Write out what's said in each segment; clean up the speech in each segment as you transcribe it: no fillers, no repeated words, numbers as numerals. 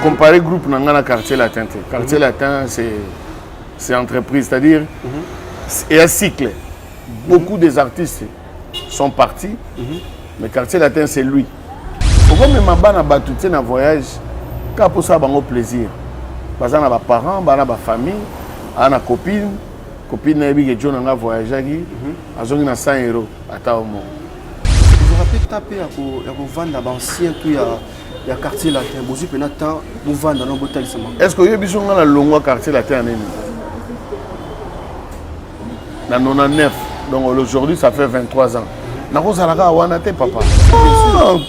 comparer groupe dans le quartier latin. Quartier latin, c'est entreprise, c'est-à-dire, et un cycle. Beaucoup des artistes sont partis, mais quartier latin, c'est lui. Pourquoi même ma tout un voyage, quand pour ça, on a plaisir. Parce qu'on a des parents, on a des familles, on a des copines. Copine qui a voyagé, elle a 100 €. Vous vous rappelez taper à vendre l'ancien tout il y a quartier latin. Vous avez un temps vous vendre dans l'hôtel. Est-ce que vous avez vu le long quartier latin en 99. Donc aujourd'hui, ça fait 23 ans. Vous avez vu papa.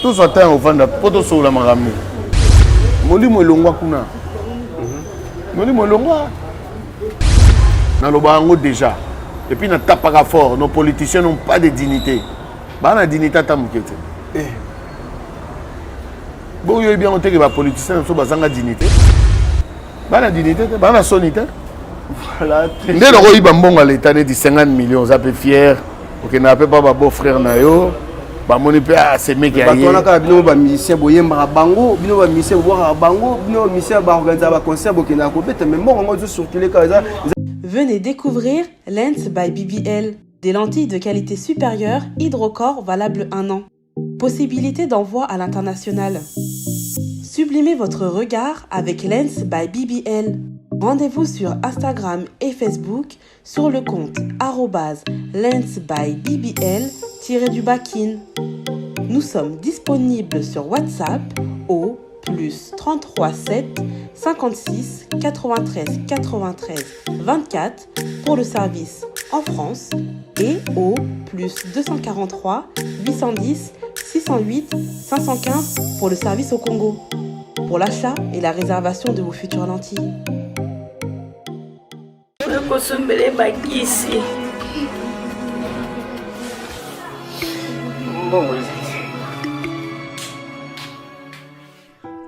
Tout ce temps, vous avez vu le sur la marami. Moli mo longwa kuna. Moli mo longwa. Dans le bango déjà. Et puis, n'a pas fort. Nos politiciens n'ont pas de dignité. Bah, la dignité à Tamukete. Bon, il y a bien noté que les politiciens n'ont pas de dignité. Bah, la dignité, bah, la sonité. Voilà. Dès lors, il y a un l'État de 50 millions. Vous êtes fiers. Ok, n'a pas de beau frère Nayo. Bah, mon épée a ces mecs qui arrivent. On a des musiciens qui ont bango, des musiciens qui ont bango, des musiciens qui ont organisé un concert qui ont été mais bon, on a surtout les cas. Venez découvrir Lens by BBL, des lentilles de qualité supérieure hydrocore valables 1 an. Possibilité d'envoi à l'international. Sublimez votre regard avec Lens by BBL. Rendez-vous sur Instagram et Facebook sur le compte @lensbybbl_kin. Nous sommes disponibles sur WhatsApp au +33 7 56 93 93 24 pour le service en France et au +243 810 608 515 pour le service au Congo. Pour l'achat et la réservation de vos futures lentilles.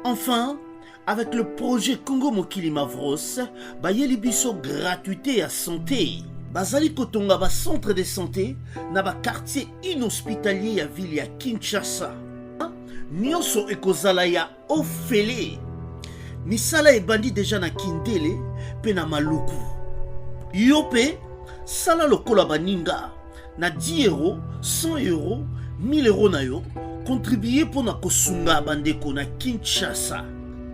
Enfin, avec le projet Congo Mokili Mavros, bayeli biso gratuité à santé. Bazali kotonga ba centre de santé na ba quartier inhospitalier ya ville ya Kinshasa. Nyonso ekozala ya ofele. Misala ebandi déjà na Kindele pe na Maluku. Yope sala lokola baninga na 10 €, 100 €, 1000 € na yo. Contribuer pour na kosunga bandeko na Kinshasa.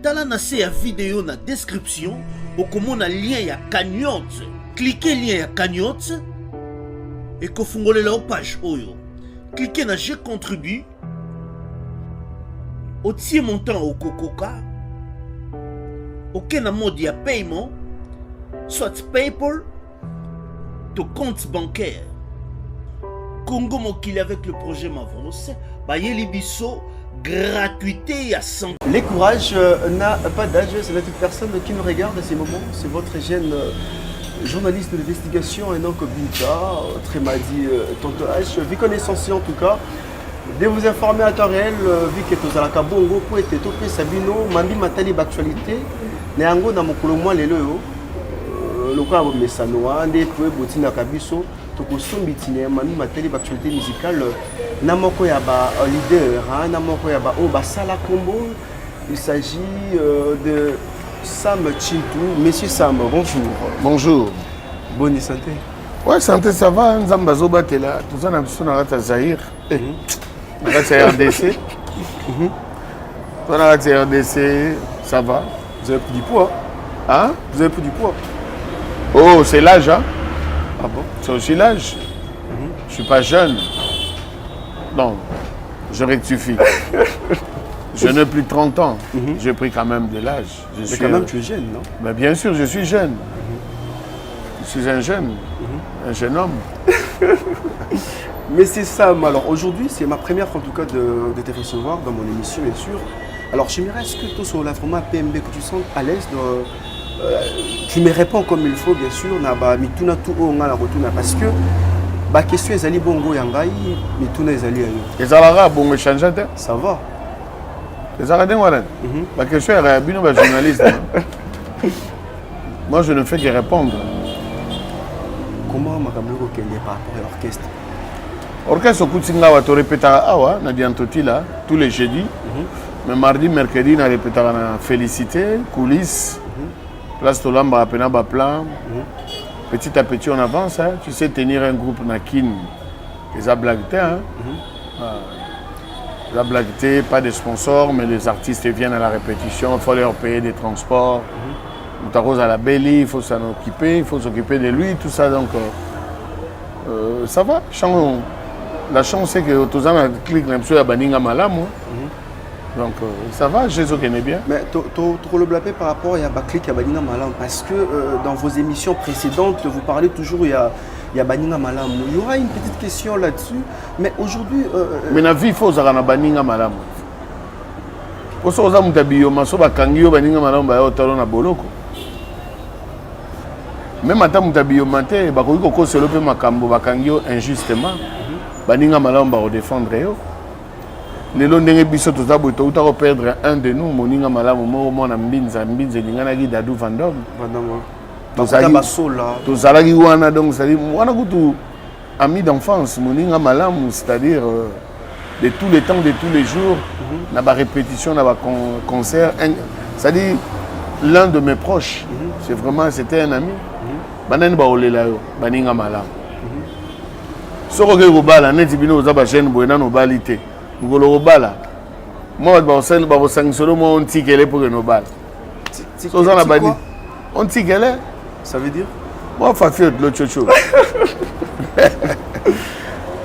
Tala na se ya vidéo na description okomona lien ya cagnotte. Cliquez lien ya cagnotte et kofungolela la page oyo. Cliquez na je contribue. Otie montant au kokoka. Aucun mode ya paiement, soit PayPal, ton compte bancaire. Congo Mokili avec le projet Mavros, bayeli biso gratuité à 100. Les courages n'a pas d'âge, c'est la toute personne qui nous regarde à ces moments. C'est votre jeune journaliste d'investigation, et donc Binta, très m'a dit tonton H, vu connaissance en tout cas, de vous informer à temps réel, vu que tous à la Kabongo, pour être topé Sabino, Mambi Matali d'actualité, Néango dans mon colombo les loyo, le cas de Messanoa, des poètes Botina Kabiso. Mami mateli d'actualité musicale namoko ya ba leader namoko ya ba sala combo. Il s'agit de Sam Chintou. Monsieur Sam, bonjour. Bonjour. Bonne santé. Ouais, santé ça va, Nzamba Zobatela, tout ça na biso na rata Zahir. Na rata RDC. Na rata RDC, ça va. Vous avez pris du poids. Hein? Vous avez pris du poids. Oh, c'est l'âge, hein? Ah bon? C'est aussi l'âge. Je ne suis pas jeune. Non, je rectifie. Je n'ai plus de 30 ans. J'ai pris quand même de l'âge. Mais quand même, tu es jeune, non? Mais bien sûr, je suis jeune. Je suis un jeune homme. Mais c'est ça, alors aujourd'hui, c'est ma première fois en tout cas de te recevoir dans mon émission, bien sûr. Alors j'aimerais, est-ce que toi, sur la format PMB, que tu sens à l'aise tu me réponds comme il faut, bien sûr. Parce que la question est Ali Bongo Yangai, mais tout n'est Ali ailleurs. Les Alara, bon, échange. Ça va. Les Alara, la question est à un journaliste. Moi, je ne fais que répondre. Comment Makamuro est par rapport à l'orchestre? L'orchestre Koutinga va te répéter à Awa, Nadiantoti là, tous les jeudis. Mais mardi, mercredi, on a répété à félicité, coulisses, place de l'amba, à plan. Petit à petit, on avance. Hein. Tu sais, tenir un groupe Nakin, les ablagtés. Hein. Les ablagtés, pas de sponsors, mais les artistes viennent à la répétition. Il faut leur payer des transports. Moutaros à la Belly, il faut s'en occuper, il faut s'occuper de lui, tout ça. Donc, ça va. La chance, c'est que tous les clics, l'impression à Baninga Malam. Donc, ça va, je connais bien. Mais tu le blapé par rapport à Baklik et à Baninga Malam, parce que dans vos émissions précédentes, vous parlez toujours il y a Baninga Malam. Il y aura une petite question là-dessus, mais aujourd'hui... Mais la vie, il faut que Baninga Malam. Pour ça, on a dit que Baninga Malam est boloko. Même à temps où maté, bakoko solo pe makambo bakangio injustement. Baninga Malam va défendre yo. Les ndenge biso tozabo to uta perdre un de nous moninga Malam mo na mbinza lingana gi Dadou Vandom. Tozalaki wana donc c'est-à-dire wana kutu ami d'enfance moninga Malam, c'est-à-dire de tous les temps, de tous les jours, na ba répétition, na ba concert, c'est-à-dire l'un de mes proches, c'était un ami. Banan ba olela yo, Baninga Malam. Soko ke robala neti bino za ba jeune boyena no balite. Ngolo robala. Moi ba osel ba bosangisolo mo on tikele pour no bal. So za na badi. On tikele, ça veut dire moi fa fiot lo chocho.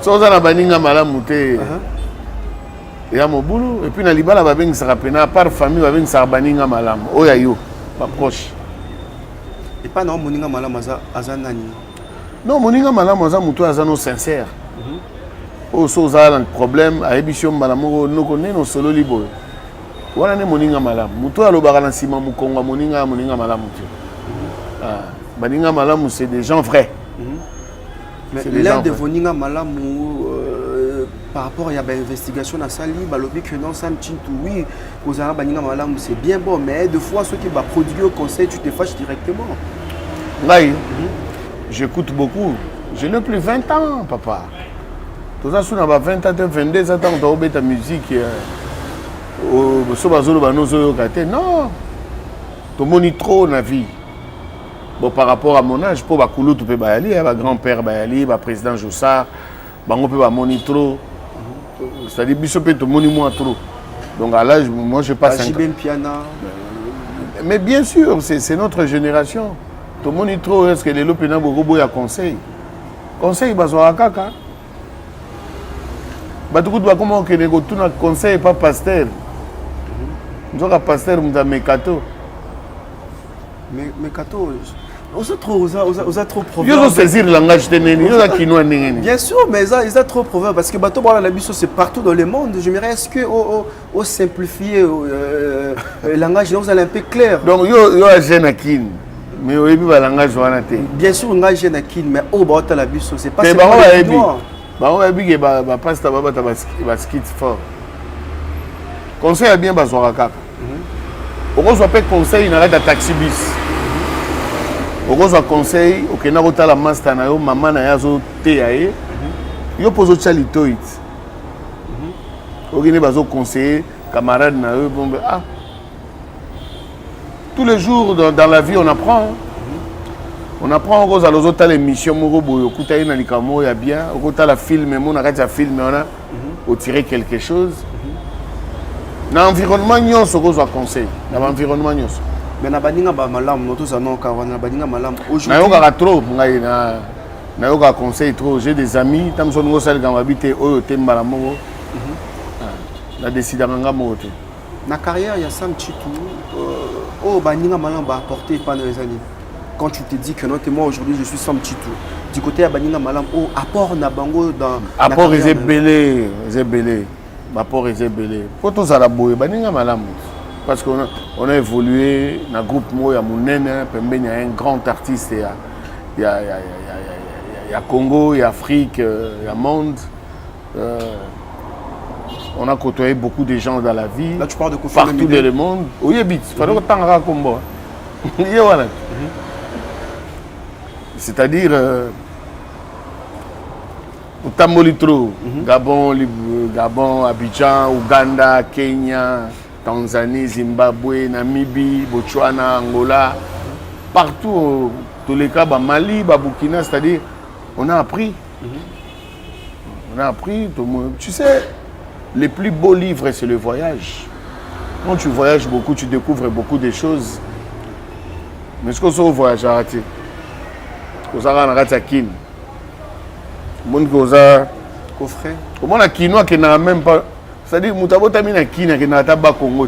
So za na Baninga Malam muté. Ya mobulu et puis na libala ba bengi saka pena par famille ba bengi saka Baninga Malam. Oya yo, pas proche. Et pas non, Moninga Malam Azanani. Non, Moninga Malam Azamuto Azano sincère. Oh, so ça un problème, à émission Malamoro, nous connaissons nos solo libo. Voilà ne Moninga Malam. Muto alo bagana sima mukonga Moninga Malam. Baninga Malam, c'est des gens vrais. Mais l'un de Moninga Malam, par rapport à l'investigation à Sali, balobi que non, Sam Chintou, oui, aux Arabes Baninga Malam, c'est bien bon, mais deux fois ceux qui va produire au conseil, tu te fâches directement. Là, j'écoute beaucoup. Je n'ai plus 20 ans, papa. Tout ça, si on a 20 ans, 22 ans, on a oublié ta musique. Non, tu montres trop la vie. Bon, par rapport à mon âge, pour Bakoulou, tu peux aller, grand-père Bayali, président Jossa, on peut moniter trop. C'est-à-dire, Bishop peut te moniter moins trop. Donc à l'âge, moi je passe. Piana. Mais bien sûr, c'est notre génération. Tout le monde est trop, est-ce que les lopénas beaucoup à conseil? Conseil, bah, soit à caca. Bah, tout le monde comment que les conseil pas pasteur. Nous avons pasteur, nous avons mécato. Mécato, on a trop proverbe. Ils ont saisi le langage de Néni, ils ont quinoa Néni. Bien sûr, mais ils ont trop proverbe parce que bateau la Bisso c'est partout dans le monde. Je me dirais, est-ce que au simplifier le langage, nous allons un peu clair. Donc, il y a un jeune Akin. Mais au début, le langage est bien sûr, on a un jeune Akin, mais au bas de la Bisso, c'est pas ça. Mais on a dit que le pasteur va skier fort. Conseil est bien, Bazoaraka. On reçoit pas conseil, il arrête à taxi bus. On reçoit conseil, ok, na rota la master na yo, maman na yazo teaye. Yo poso chalitoit. Ok, ne bazo conseiller, camarade na yo, bon ah. Tous les jours dans la vie, on apprend. On apprend aux autres l'émission, on écoute na likamo ya bien, on écoute la film, on arrête la film, on a tiré quelque chose. Dans l'environnement, on a conseil. Dans l'environnement, mais na baninga ba malam noto za non kawana baninga malam aujourd'hui na trop ngai na yoka conseil trop j'ai des amis tam son ngo sal gamba bité oyo tembala moko na décider nga moto na carrière ya Sam Chitou baninga malam ba apporter pendant les années quand tu te dis que non moi aujourd'hui je suis Sam Chitou du côté ya baninga malam apport na bango dans apport est belé apport est belé faut tout ça la boye baninga malam. Parce qu'on a évolué dans le groupe Moya Mounene, il y a un grand artiste, il y a Congo, il y a Afrique, il y a monde. On a côtoyé beaucoup de gens dans la vie. Là, tu parles de partout dans le monde. Oui, il fallait que tu aies un combo. C'est-à-dire, Tambolitro, Gabon, Abidjan, Ouganda, Kenya. Tanzanie, Zimbabwe, Namibie, Botswana, Angola, partout, tous les cas, Mali, Burkina, c'est-à-dire, on a appris. On a appris, tout le monde. Tu sais, les plus beaux livres, c'est le voyage. Quand tu voyages beaucoup, tu découvres beaucoup de choses. Mais ce qu'on se voyage à rater, on a raté à Kin. On a Coffret. comment la quinoa qui n'a même pas. C'est-à-dire, Moutabo Tamina Kina qui n'a pas Congo,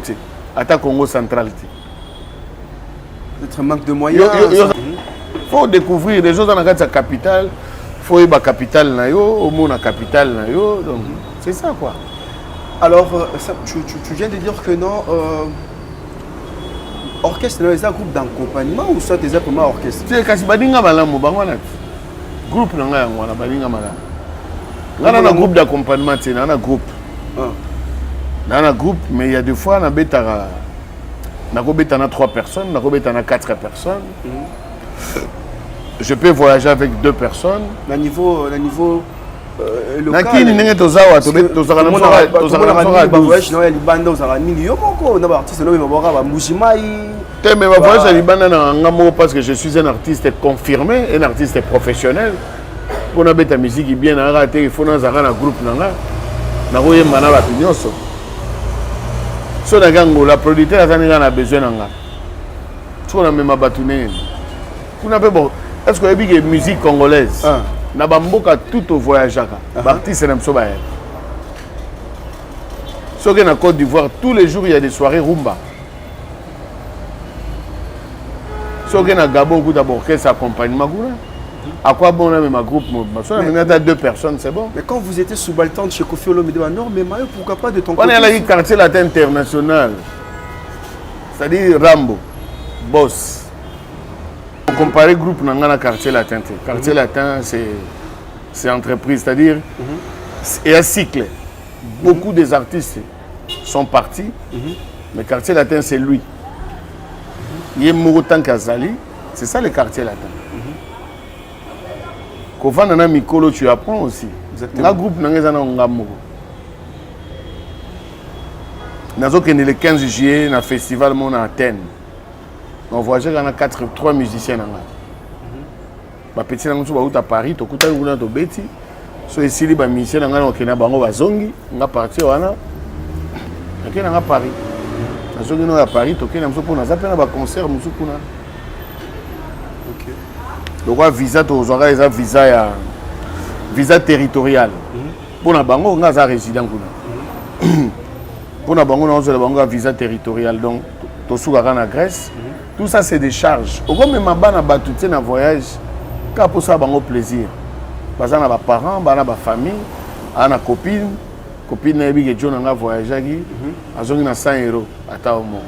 à Congo central. Peut-être un manque de moyens. Il faut découvrir les choses dans la capitale. Il faut y avoir capitale, au monde la capitale. Donc, c'est ça quoi. Alors, ça, tu viens de dire que non. Orchestre, c'est un groupe d'accompagnement ou soit des pour orchestre? Tu sais, quand tu as groupe, tu as un groupe d'accompagnement, tu as un groupe. Dans un groupe, mais il y a des fois, on a 3 personnes, on a 4 personnes. Je peux voyager avec 2 personnes. Le niveau local. Parce que je suis un artiste confirmé, un artiste professionnel. Pour la musique bien raté, il faut un groupe. So la producteur a besoin de est-ce que la musique congolaise na bamboka tout au voyage artiste na mso ba so que na Côte d'Ivoire tous les jours il y a des soirées rumba. So que na Gabon coup d'abord orchestre accompagnement à quoi bon là même groupe so na 2 personnes c'est bon. Mais quand vous étiez subalterne chez Kofi Olomide non mais Mayo pourquoi pas de ton côté. On est là quartier latin international. C'est-à-dire Rambo Boss. Comparer groupe dans le quartier latin. Quartier latin, c'est entreprise, c'est-à-dire, il y a un cycle. Beaucoup des artistes sont partis, mais quartier latin, c'est lui. Il y a Mourotan Kazali, c'est ça le quartier latin. Quand on a Mikolo, tu apprends aussi. Le groupe, on a un groupe. Le 15 juillet, dans le festival à Athènes. On voyage dans 3 musiciens. Les petits sont à Paris, ils sont à Betty. Ils sont les musiciens qui sont à Zongi, ils sont partis à Paris. Ils sont à Paris, ils sont à concert. Donc, visa, visa territorial. Pour les bango, on a un résident. Pour les bango, on a un visa territorial. Donc, tout ça en Grèce. Tout ça, c'est des charges. Au moins, même si on a un voyage, quand pour ça, on a plaisir. Parce qu'on a des parents, on a des familles, on a des copines. Copines, on a voyagé, on a 100 euros à ta moment.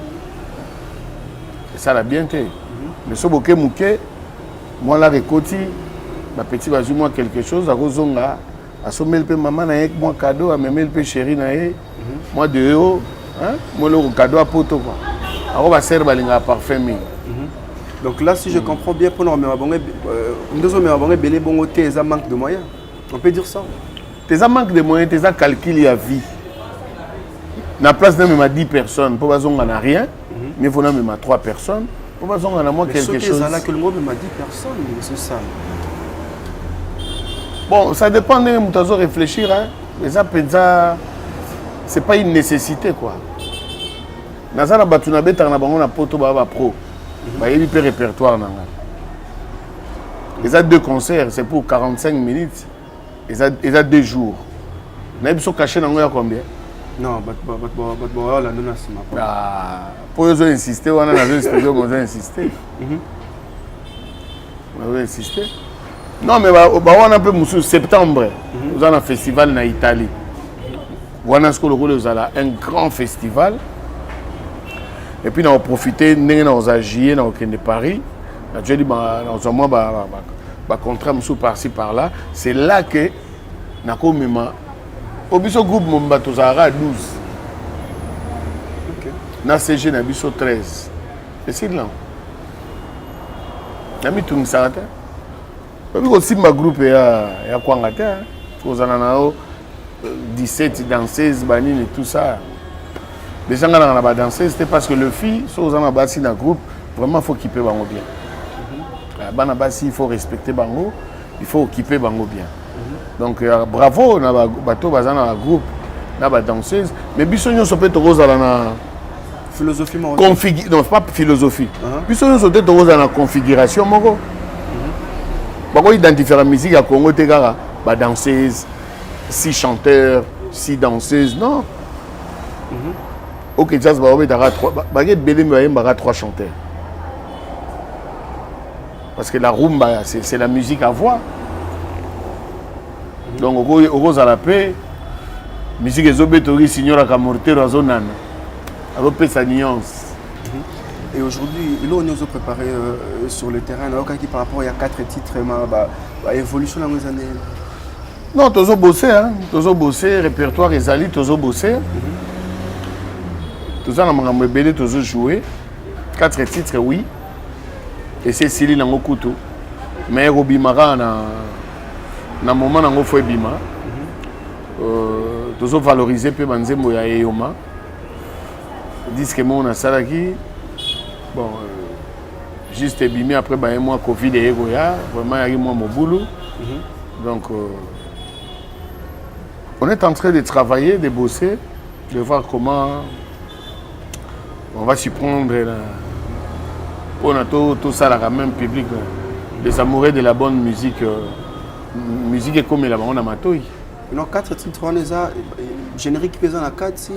Et ça, la bien été. Mais si on a moi, là, récolté, ma petite va jouer quelque chose, à Rozonga, à sommer le maman, avec moi cadeau, à me le chéri, moi de haut, moi le cadeau à poto. Donc là, si je comprends bien, pour nous manque de moyens. On peut dire ça. Tes manque de moyens, tes calculs à vie. La place de même à 10 personnes, pour pas on n'a rien, mais il faut même à 3 personnes, pour pas on a moins quelque chose. Là que le monde m'a 10 personnes, c'est ça. Bon, ça dépend de nous réfléchir, mais ça c'est pas une nécessité quoi. Nazana batuna beta na bango na poto ba pro. Ba yebi pe répertoire nanga. Les a 2 concerts, c'est pour 45 minutes. Ils a 2 jours. Na biso caché nango ya combien? Non, là non c'est ma. Ah, pour eux insister, on a dans studio on a insister. On va insister. Non mais on a un peu musu septembre. Nous avons un festival en Italie. On a ce que un grand festival. Et puis, on a profité de agir dans Paris. J'ai dit, on a contrat par-ci par-là. C'est là que nous avons au groupe, nous avons 12. Nous avons CG, nous avons 13. Et c'est là. Nous avons tout ça. Nous avons un groupe et nous avons 17 danseuses, et tout ça. Les gens qui ont dansé, c'était parce que le fille, si vous avez dans le groupe, vraiment, il faut équiper Bango bien. Il faut respecter Bango, il faut équiper Bango bien. Donc, bravo, dans le groupe, dans la danseuse. Mais bisogno peut être dans la philosophie. Non, pas philosophie. Bisogno peut être dans la configuration. Pourquoi identifier la musique à Congo, la danseuse, 6 chanteurs, 6 danseuses, non. Ok, jazz, il y a 3 chanteurs. Parce que la rumba, c'est la musique à voix. Donc, au à la paix, musique est obétori, signora Camortero à Zonana. Alors, sa nuance. Et aujourd'hui, là, on nous a préparé sur le terrain. Alors, par rapport, il y a 4 titres, évolution dans les années. Non, tu as bossé, hein. Tu as bossé, répertoire et Zali, tu as bossé. Tu as joué. 4 titres, oui. Et c'est Sili Nango Kutu. Mais Robimara, dans le moment où il faut Bima, tu as valorisé peu Banzembo ya Eyoma. Disque mon a Salaki. Bon, juste Bimi après, moi, Covid et Egoya. Vraiment, il y a eu mon boulot. Donc, on est en train de travailler, de bosser, de voir comment on va s'y prendre. On a tout ça, la même public, des amoureux de la bonne musique. Musique est comme la on a matouille. Non, 4 titres, on les a. Générique pesant à 4, c'est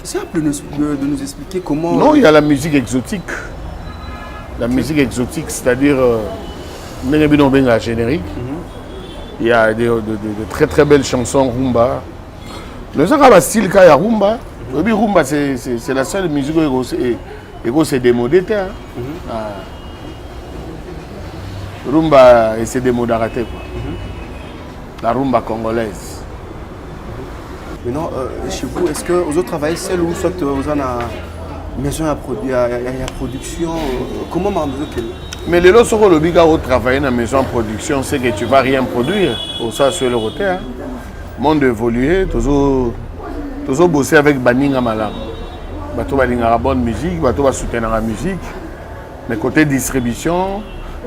simple de nous expliquer comment. Non, il y a la musique exotique. La musique exotique, c'est-à-dire, la générique. Il y a de très très belles chansons rumba. Le style qu'il y a rumba. Rumba, c'est la seule musique qui s'est démodée. Rumba, c'est démodé raté. La rumba congolaise. Maintenant, chez vous, est-ce que vous travaillez seul ou soit vous avez une maison à production? Comment vous mais les lots où le travailler dans la maison de production, c'est que tu ne vas rien produire. Au ça, sur le côté. Monde évolué, toujours bosser avec Baninga Malam. Bato Baninga la bonne musique, Bato va soutenir la musique. Mais côté distribution,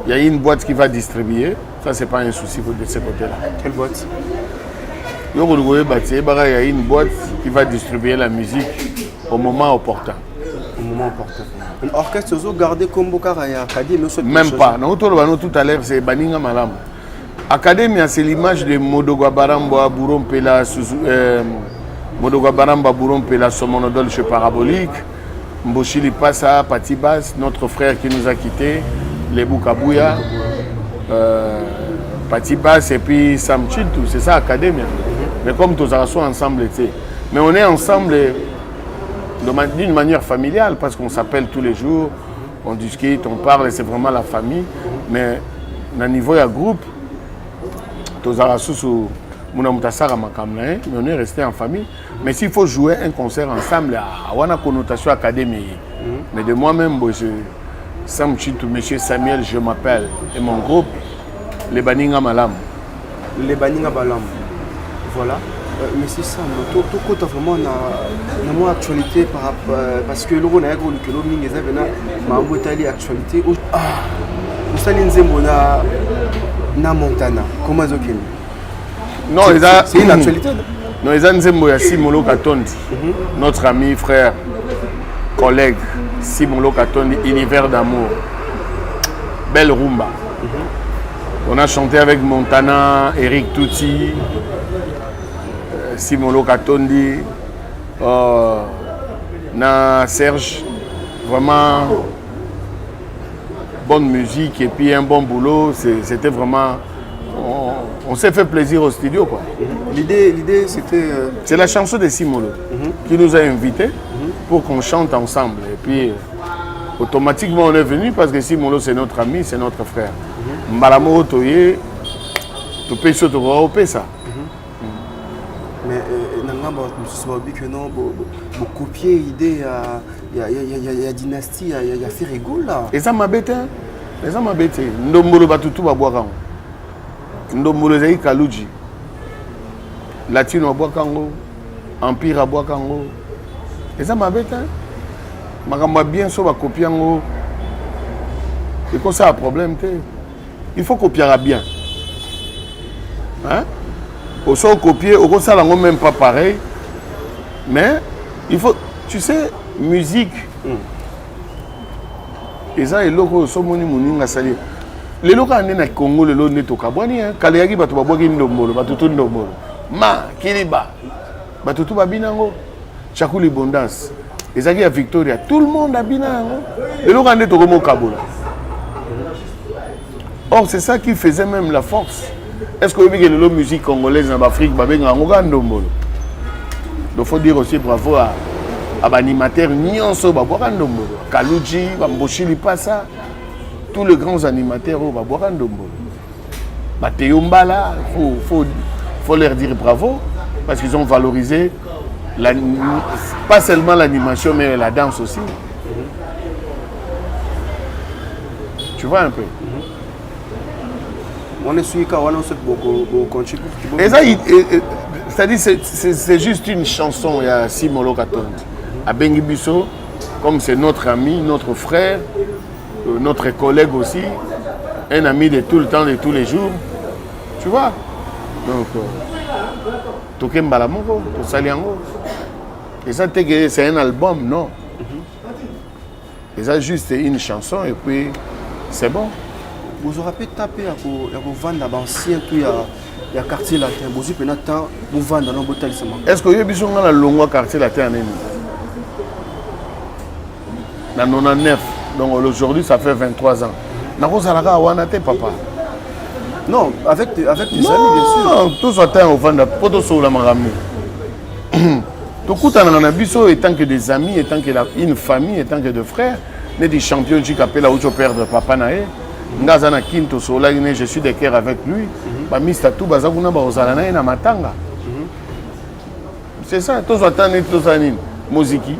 il y a une boîte qui va distribuer. Ça, ce n'est pas un souci de ce côté-là. Quelle boîte? Il y a une boîte qui va distribuer la musique au moment opportun. Au moment opportun. L'orchestre, vous gardez comme Bokara et Académie? Même pas. Tout à l'heure, c'est Baninga Malam. Académie, c'est l'image de Modogwa Baramba, Bourrompela, Modogwa Baramba, Bourrompela, Somonodol chez Parabolique, Mboshili Passa, Patibas, notre frère qui nous a quittés, les Boukabouya, Patibas et puis Sam Chintou, c'est ça Académie. Mais comme tous sont ensemble, mais on est ensemble d'une manière familiale parce qu'on s'appelle tous les jours, on discute, on parle, et c'est vraiment la famille. Mais au niveau du groupe, tous mais on est resté en famille. Mais s'il faut jouer un concert ensemble, on a une connotation académique. Mais de moi-même, Sam Chintou, monsieur Samuel, je m'appelle, et mon groupe, les Baninga Malam. Les Baninga Malam. Voilà. Mais c'est ça, tout vraiment dans mon actualité parce que l'on a une actualité. Vous savez, na Montana. Comment est-ce que non, c'est une actualité. Non, ils ont Nzembo ya Simolo Katondi, notre ami, frère, collègue, Simolo Katondi, Univers d'amour. Belle rumba. On a chanté avec Montana, Eric Touti, Simolo Katondi, na Serge. Vraiment bonne musique et puis un bon boulot. C'était vraiment... On s'est fait plaisir au studio, quoi. L'idée, c'était... C'est la chanson de Simolo qui nous a invités pour qu'on chante ensemble. Et puis, automatiquement, on est venu parce que Simolo, c'est notre ami, c'est notre frère. Mbalamo Otoye, tu peux se trouver ça. Mais vous copiez l'idée, il y a dynastie, il y a fait rigole là. Et ça m'a bêté. Et ça m'a bêté. Ndombolo Batutu va boire. Ndombolo Zaï Kalouji. Latino à boire Kango. Empire à boire Kango. Et ça m'avait dit, je bien sûr, je copie. Et comme ça, un problème. Il faut copier bien. Hein? Au sort copier, au ça, on même pas pareil. Mais il faut, tu sais, musique. Et ça, il faut que les gens les locaux en Congo, les locaux neto kabwani, Kaliagi batu babwagi ndombolo, batu tu ndombolo. Ma, Kiriba, batu tu babinango, Chakuli Bondas. Et ça qui a Victoria, tout le monde a binango. Les locaux neto comme au Kabola. Or, c'est ça qui faisait même la force. Est-ce que vous voyez que la musique congolaise en Afrique, donc il faut dire aussi bravo à l'animateur Nyonso, Kaluji, Mboshili Passa, tous les grands animateurs au Baborandombo. Théombala, il faut leur dire bravo parce qu'ils ont valorisé pas seulement l'animation mais la danse aussi. Tu vois un peu. On est suivi quand on sait beaucoup. C'est-à-dire c'est juste une chanson, il y a Simolo Katonde. À Bengibiso, comme c'est notre ami, notre frère, notre collègue aussi, un ami de tout le temps, de tous les jours. Tu vois? Donc, Tokem Balamongo, Tosaliango. Et ça, c'est un album, non? Et ça, juste une chanson, et puis c'est bon. Vous aurez pu taper à vous vendre l'ancien, il y a quartier latin. Vous avez pu vous vendre dans le bouteille. Est-ce que vous avez vu le long quartier latin? En 99. Donc aujourd'hui, ça fait 23 ans. Papa. Non, avec tes amis, bien sûr. Non, tous attendent au vent de Potoso la Marami. Tout coup, on est tant que des amis, et tant qu'une famille, et tant que des frères, on est des champions qui appellent où je perds de Papa Naé. Ngazana Kinto Sola, je suis de cœur avec lui. Mistatu Bazaguna Baozalana et Namatanga. C'est ça, tous attendent tous années. Musique.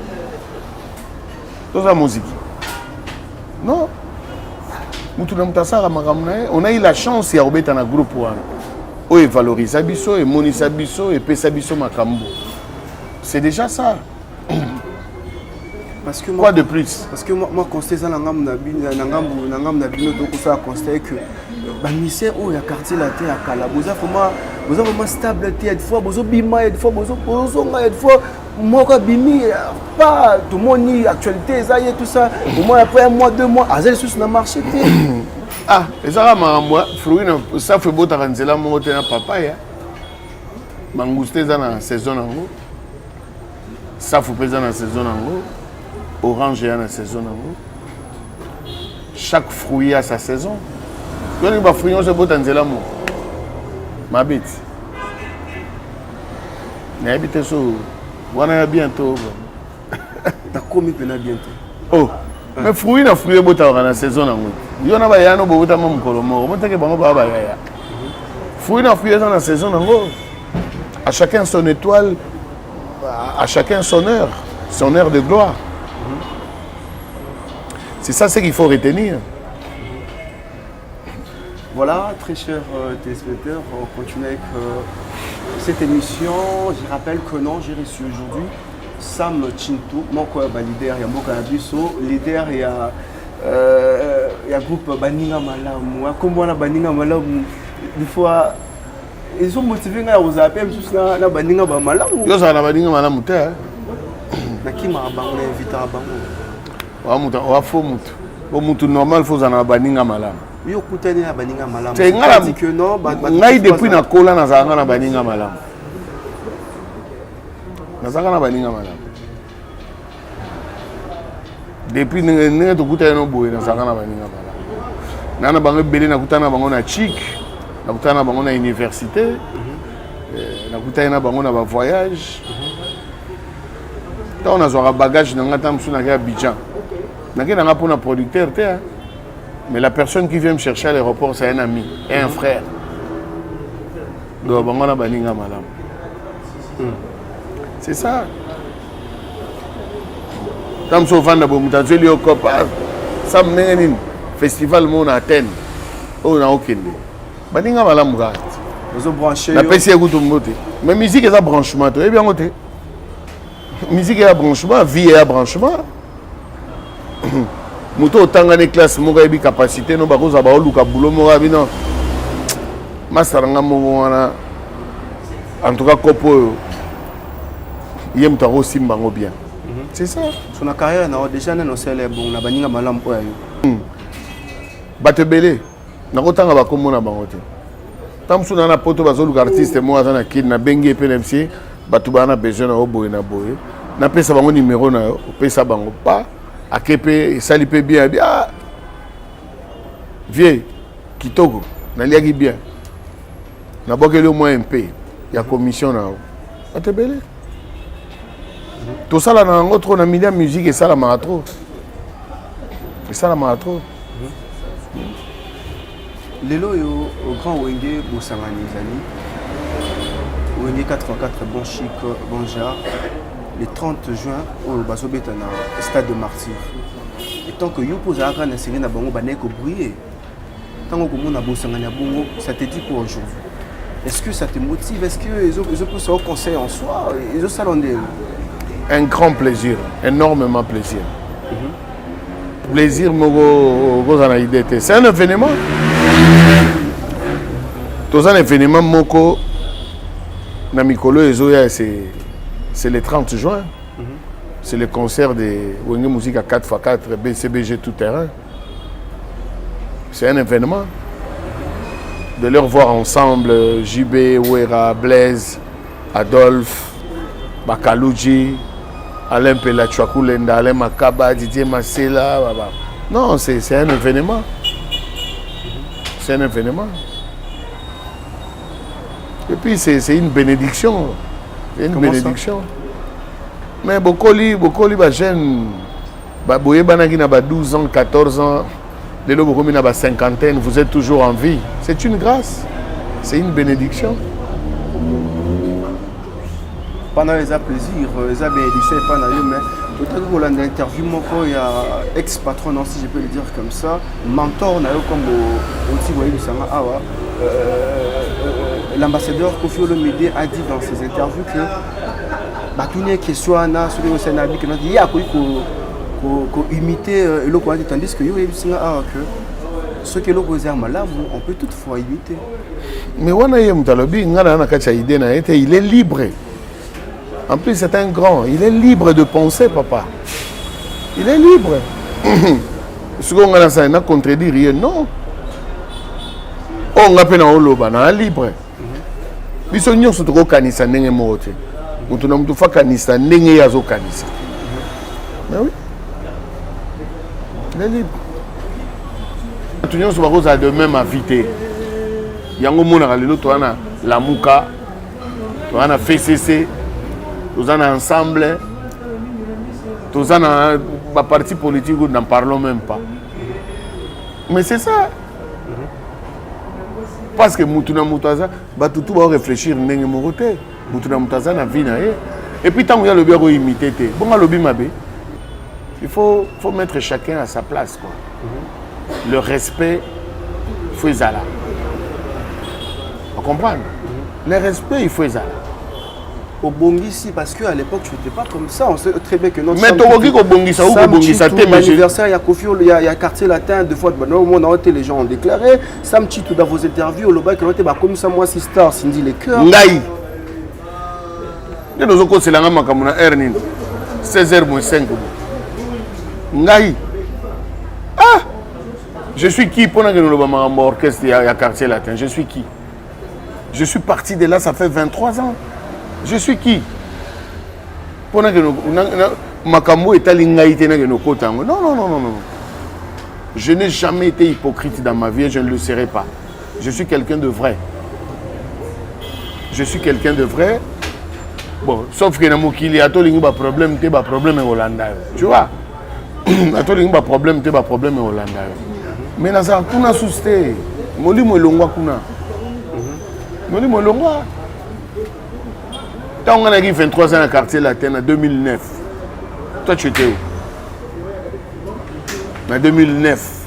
Tous la musique. Non. On a eu la chance de dans un groupe où il valorise Abisso, et Monis Abisso, et Pesabisso Makambo. C'est déjà ça. Parce que quoi de plus? Parce que moi, constate ça, constate que il y a quartier latin à Kala. Vous avez vraiment stable, il y a des fois, vous avez bima, il y a des fois, vous avez moi, pas tout le monde ni actualité, ça y est, tout ça. Au moins après un mois, 2 mois, Azel sous le marché. Ah, et ça, moi, ça fait beau t'arranger là, moi, t'es un papa, ya. Mangousté dans la saison en haut. Ça faut peser dans la saison en haut. Orange dans la saison en haut. Chaque fruit a sa saison. Quand il y a fruit, on se beau t'arranger là, moi. Ma bête. N'habitez sur. Voilà bientôt. T'as commis bientôt. Oh, mais fruits na fruits bota dans la saison en haut. Il y en a pas ya no bota même kolomo. On t'a que bango ba ya. Fruits na fruits dans la saison en haut. À chacun son étoile, à chacun son heure de gloire. C'est ça, c'est qu'il faut retenir. Voilà, très chers téléspectateurs, on continue avec cette émission. Je rappelle que non, j'ai reçu aujourd'hui Sam Chintou, mon leader, il y a Moka Abisso, leader, il y a groupe Baninga Malamu. Comme on a Baninga Malamu, des fois, ils sont motivés à vous appeler, même si na Baninga Malamu. Yo ça na Baninga Malamu te. Na qui m'a invité à Bango. Wa fo mutu. Bo mutu normal faut na Baninga Malamu. Yo kutani na Baninga Malamu. C'est dit que non, ngai depuis na kola na zanga na Baninga Malamu. Na zanga na Baninga Malamu. Depuis ne to kutana no boy na zanga na Baninga Malamu. Nana bango belé na kutana bango na chic, na kutana bango na université, na kutana bango na ba voyage. Tant on a un bagage na ngata msu na ka Abidjan. Na ke na pour producteur te. Mais la personne qui vient me chercher à l'aéroport, c'est un ami et un frère. Donc, on a Baninga Malam. C'est ça. Comme ça, on va faire un copain. Ça me met un festival à Athènes. On a aucun. Baninga Malam, vous avez branché. La PC est goût de monter. Mais musique est un branchement. Tu es bien monté. Musique et branchement, vie et branchement. Moto autant de classe, mon gars, capacité, non, parce que ça va au Luka boulot, mon gars, non. Masaranga Moana. En tout cas, Kopo, il aime aussi bien. C'est ça. Son carrière, déjà, non, c'est bon, on a banni un malam pour elle. Batebele, n'a pas tant à comme on a bangoté. Tant que on a poto bazolu artiste, moi, on a kid na bengue PNMC, batubana besoin na oboe na boe. Na pesa bango numéro na pesa bango pas. A kepe salipe bien bien. Vieux, kitoko, na liagi bien. Na bokele au moins MP. Il y a commission là. Batebele. Tout ça là dans notre on a mis la musique et ça la m'a trop. Et ça la m'a trop. Lelo yo au grand Wenge Bosangani Zali. Wenge 84 bon chic bon jar. Le 30 juin au Bazobetana stade de Martyr. Et tant que yo pose à grande série na bango bané ko briller. Tant que mon a Bosangani bongo, ça te dit quoi aujourd'hui? Est-ce que ça te motive? Est-ce que ils ont ça au conseil en soi? Ils ont ça un grand plaisir, énormément plaisir. Plaisir, c'est un événement. Tout un événement, Moko, Namikolo et Zoya, c'est le 30 juin. C'est le concert de Wenge Musique à 4x4, BCBG tout terrain. C'est un événement. De les revoir ensemble, JB, Ouera, Blaise, Adolphe, Bakalouji, Alain Pelachuakulenda, Alain Makaba, Didier Massela. Non, c'est un événement. C'est un événement. Et puis c'est une bénédiction. C'est une bénédiction. Ça? Mais beaucoup de jeunes, Boye Banagi n'a pas 12 ans, 14 ans, les lobos n'a pas cinquantaine, vous êtes toujours en vie. C'est une grâce. C'est une bénédiction. Pendant les plaisir, les bénédictions et pendant eux, mais peut-être que dans l'interview, il y a ex-patron, si je peux le dire comme ça, mentor, comme aussi voyez l'ambassadeur Kofi Olomide a dit dans ses interviews que Batouné qui soit là, sur le Sénat, il y a imiter le quoi, tandis que ceux qui l'ont posé à Malam, on peut toutefois imiter. Mais il est libre. En plus, c'est un grand. Il est libre de penser, papa. Il est libre. Ce qu'on a ça, n'a contredit rien. Non. On a peine en Oloba, on est libre. Ils sont tous sur le canisa, n'est-ce pas? On a tout fait canisa, n'est-ce pas canisa. Mais oui. Il est libre. Tout le monde a de même invité. Il y a un moment où on a la Mouka, on a FCC. Tous en ensemble, tous en ma parti politique, nous n'en parlons même pas. Mais c'est ça. Parce que Moutouna Moutaza, tout va réfléchir, n'est-ce pas? Moutouna Moutaza n'a vie. Et puis tant qu'il y a le bureau imité, bon, il faut mettre chacun à sa place, quoi. Le respect, il faut y aller. Vous comprenez? Le respect, il faut y aller. Au Bongisi, parce qu'à l'époque, tu n'étais pas comme ça. On sait très bien que non. Mais tu as dit au Bongisa, où Bongisa t'es l'anniversaire, il y a Kofi, il y a Quartier Latin, deux fois, les gens ont déclaré. Sam Chitou dans vos interviews, au Loba, qui ont été comme ça, moi, sister, Cindy les cœurs. Ngaï. Nous avons c'est la gamme à Ernin. 16h-5. Ngaï. Ah! Je suis qui pour que nous avons un orchestre, il y a Quartier Latin. Je suis qui? Je suis parti de là, ça fait 23 ans. Je suis qui? Pendant que Makambo est allé non, non. Je n'ai jamais été hypocrite dans ma vie et je ne le serai pas. Je suis quelqu'un de vrai. Je suis quelqu'un de vrai. Bon, sauf que dans il y a un problème, il y a un problème en Hollande. Tu vois? Il y a un problème en Hollande. Mais dans ça, on a sousté. Moli Molongwa kuna. Moli Molongwa. Quand on a eu 23 ans à Quartier Latin en 2009, toi tu étais où? En 2009,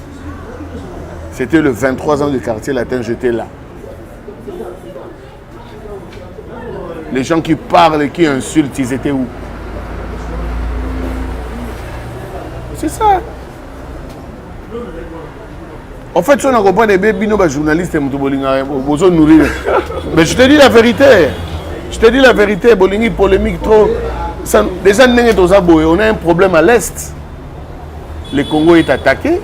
c'était le 23 ans du Quartier Latin, j'étais là. Les gens qui parlent et qui insultent, ils étaient où? C'est ça. En fait, si on a compris des bébés, nos journalistes, mais je te dis la vérité. Je te dis la vérité, Bolingi polémique trop. Déjà, on a un problème à l'Est. Le Congo est attaqué.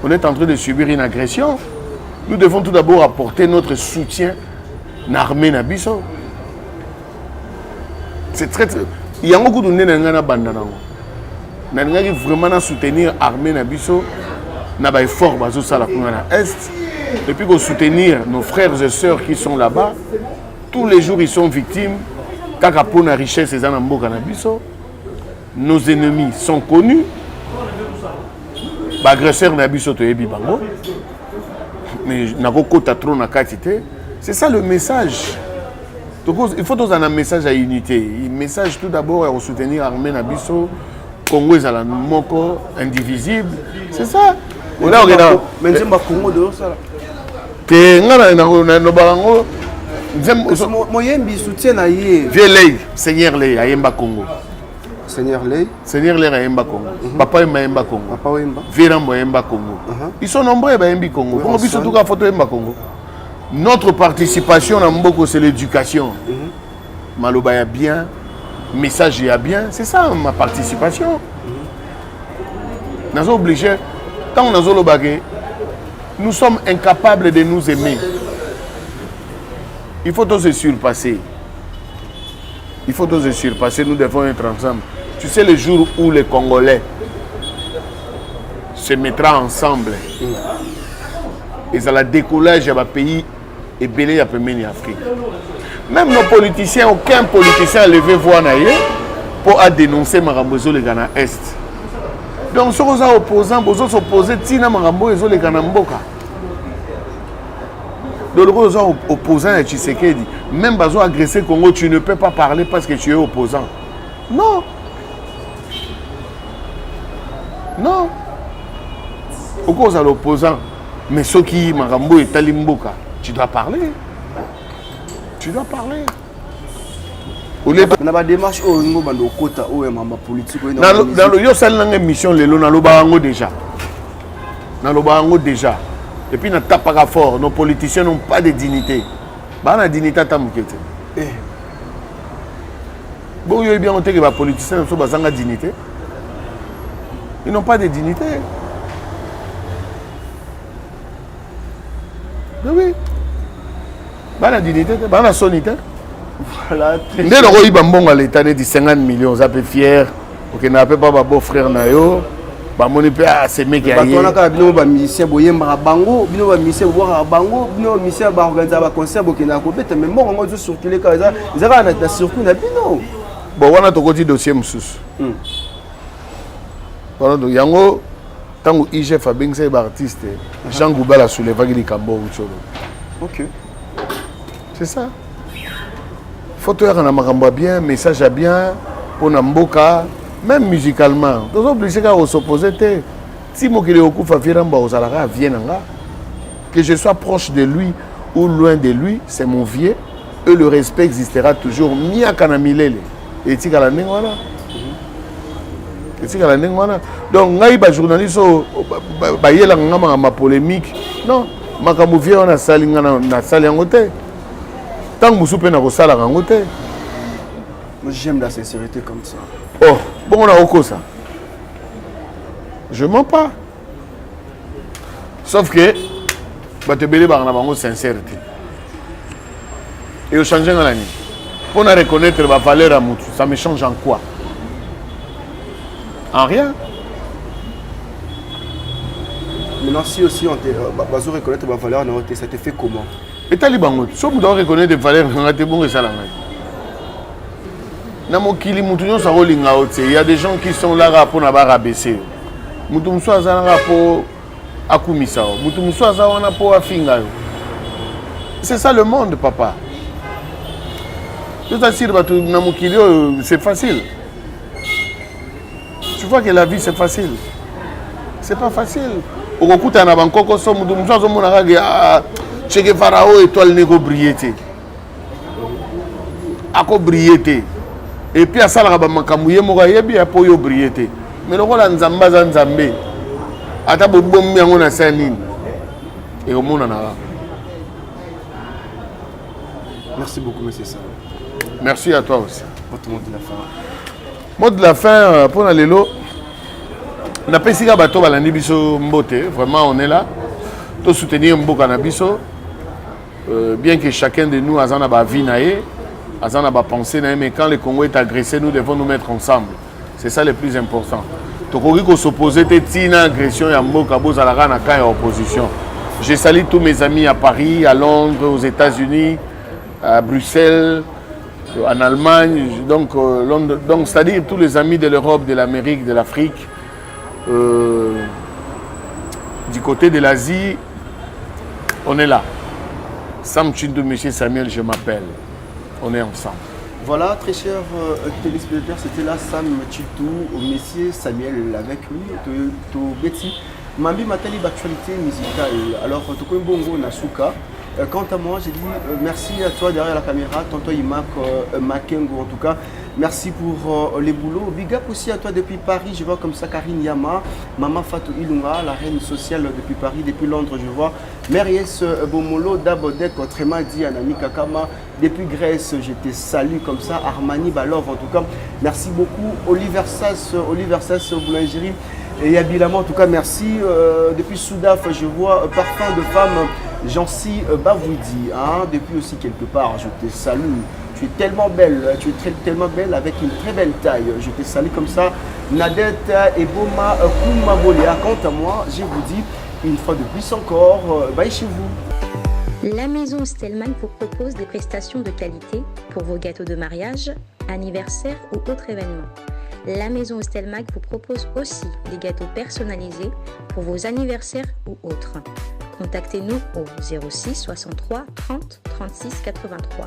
On est en train de subir une agression. Nous devons tout d'abord apporter notre soutien à l'armée Nabiso. C'est très très. Il y a beaucoup de gens qui ont vraiment soutenir l'armée Nabiso. Nous avons fort à l'Est. Et puis soutenir nos frères et sœurs qui sont là-bas. Tous les jours, ils sont victimes. Pour la richesse, nos ennemis sont connus. L'agresseur Nabiso Toyebi Bango. Mais c'est ça le message. Donc, il faut donner un message à unité. Un message tout d'abord à soutenir l'armée Nabiso. Congo est à moko indivisible. C'est ça. Mais c'est ma Congo de ça. Moyembi soutient à Yé. Vieux Ley, Seigneur Ley, à Yemba Congo. Seigneur Ley. Seigneur Ley à Yemba Congo. Papa Yemba Congo. Papa Yemba. Virambo Yemba Congo. Ils sont nombreux à Yemba Congo. Congo bi surtout à photo Yemba Congo. Notre participation dans Mboko, c'est l'éducation. Maloba ya bien, message ya bien, c'est ça ma participation. Nous sommes obligés, tant que nous sommes obligés, nous sommes incapables de nous aimer. Il faut tous se surpasser. Il faut tous se surpasser, nous devons être ensemble. Tu sais, le jour où les Congolais se mettront ensemble, et ça la décollage à pays et belé à Pémeni Afrique. Même nos politiciens, aucun politicien a levé voix pour dénoncer Marambozo le Ghana Est. Donc, si vous êtes opposants, vous êtes opposés, Tina Marambozo le Ghana Mboka. Donc, vous êtes opposants à Tshisekedi. Même si vous êtes agressé Congo, tu ne peux pas parler parce que tu es opposant. Non. Non. Pourquoi vous êtes opposant? Mais ceux qui Marambo et Talimboka, tu dois parler. Tu dois parler. Dans la démarche, dans le politique, dans le mission, nous déjà. Déjà. Et puis, nous tapons fort. Nos politiciens n'ont pas de dignité. La dignité, c'est bon, il y a bien que les politiciens n'ont pas de dignité. Ils n'ont pas de dignité. Oui. La dignité, la sonité. Voilà. Dès le roi à l'État de 50 millions, ça peut fier. Ok, n'a pas ma beau-frère Nayo. Bah mon épée à ces mecs qui arrivent. On a bino ba musicien boyemba bango, bino ba musicien voir bango, bino musicien ba organiser ba concert bokena kopeta mais moi on circuler quand ça, ils avaient na circuit na bino. Bon, on a ton côté dossier msus. Voilà donc yango tango IGF a bien ces artistes. Jean Goubala souleva qui Kambo ou cholo. OK. C'est ça. Photo à Namakamba bien, message à bien pour Namboka, même musicalement. Nous sommes obligés à s'opposer. Si moi qui est au coup Faviramba aux Alara viennent là, que je sois proche de lui ou loin de lui, c'est mon vieux. Et le respect existera toujours. Mia Kanamilele. Et tu as la voilà. Et tu as la voilà. Donc, les journalistes, ils ont ma polémique. Non, ma camouvier, on a sali en côté. Tant que vous soupez dans salle en côté. J'aime la sincérité comme ça. Oh, bon, on a au ça. Je mens pas. Sauf que, bah, tu belé par la sincérité. Et au changement de l'année. Pour reconnaître ma valeur à Moutou, ça me change en quoi? En rien. Maintenant, si aussi on te reconnaître ma valeur, ça te fait comment? Et Taliban, si on doit reconnaître des valeurs, on a des bons résultats. Il y a des gens qui sont là pour nous rabaisser. C'est ça le monde, papa. C'est facile. Tu vois que la vie c'est facile. C'est pas facile. Au coup, tu as un Bangkok, Che Guevara étoile négo brillé. Ako brillé. Et puis à ça, la makamouye moraye bien pour yo brillé. Mais le rôle Nzamba za Nzambe. Ata bobombi yango na sanine. Et au monde en a. Merci beaucoup, monsieur Sam. Merci à toi aussi. Votre mot de la fin. Mot de la fin pour la Lelo. On a pas ici bateau balandi biso mbote. Vraiment on est là. Pour soutenir Mboka na biso. Bien que chacun de nous a sa vie naé, a sa pensée naé, mais quand le Congo est agressé, nous devons nous mettre ensemble. C'est ça le plus important. Tokoki ko s'opposer te tina agression ya Mboka bozalaka na camp ya opposition. Je salue tous mes amis à Paris, à Londres, aux États-Unis, à Bruxelles, en Allemagne, donc c'est-à-dire tous les amis de l'Europe, de l'Amérique, de l'Afrique, du côté de l'Asie, on est là. Sam Chindo, monsieur Samuel, je m'appelle. On est ensemble. Voilà, très chers téléspectateurs, c'était là Sam Chitou, monsieur Samuel avec lui, to Betty. Mambi Matali, actualité musicale. Alors, Toko Mbongo Nasuka. Quant à moi, j'ai dit merci à toi derrière la caméra, tonton Imak Makengo en tout cas. Merci pour les boulots. Big up aussi à toi depuis Paris. Je vois comme ça Karine Yama, Maman Fatou Ilunga, la reine sociale depuis Paris, depuis Londres. Je vois Meries Bomolo, Dabodek, Tremadi, Anami Kakama. Depuis Grèce, je te salue comme ça. Armani Balov en tout cas. Merci beaucoup. Oliver Sass Boulangerie. Et habilement, en tout cas, merci. Depuis Soudaf, je vois Parfum de Femme, Jancy Bavoudi. Hein, depuis aussi quelque part, je te salue. Tu es tellement belle, tellement belle avec une très belle taille. Je te salue comme ça. Nadette et Boma Koumaboléa. Quant à moi, je vous dis une fois de plus encore, bye chez vous. La maison Stelman vous propose des prestations de qualité pour vos gâteaux de mariage, anniversaire ou autres événements. La maison Stelmag vous propose aussi des gâteaux personnalisés pour vos anniversaires ou autres. Contactez-nous au 06 63 30 36 83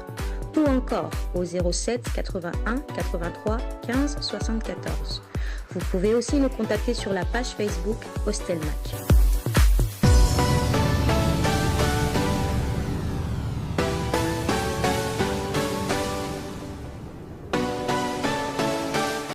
ou encore au 07 81 83 15 74. Vous pouvez aussi nous contacter sur la page Facebook Hostelmag.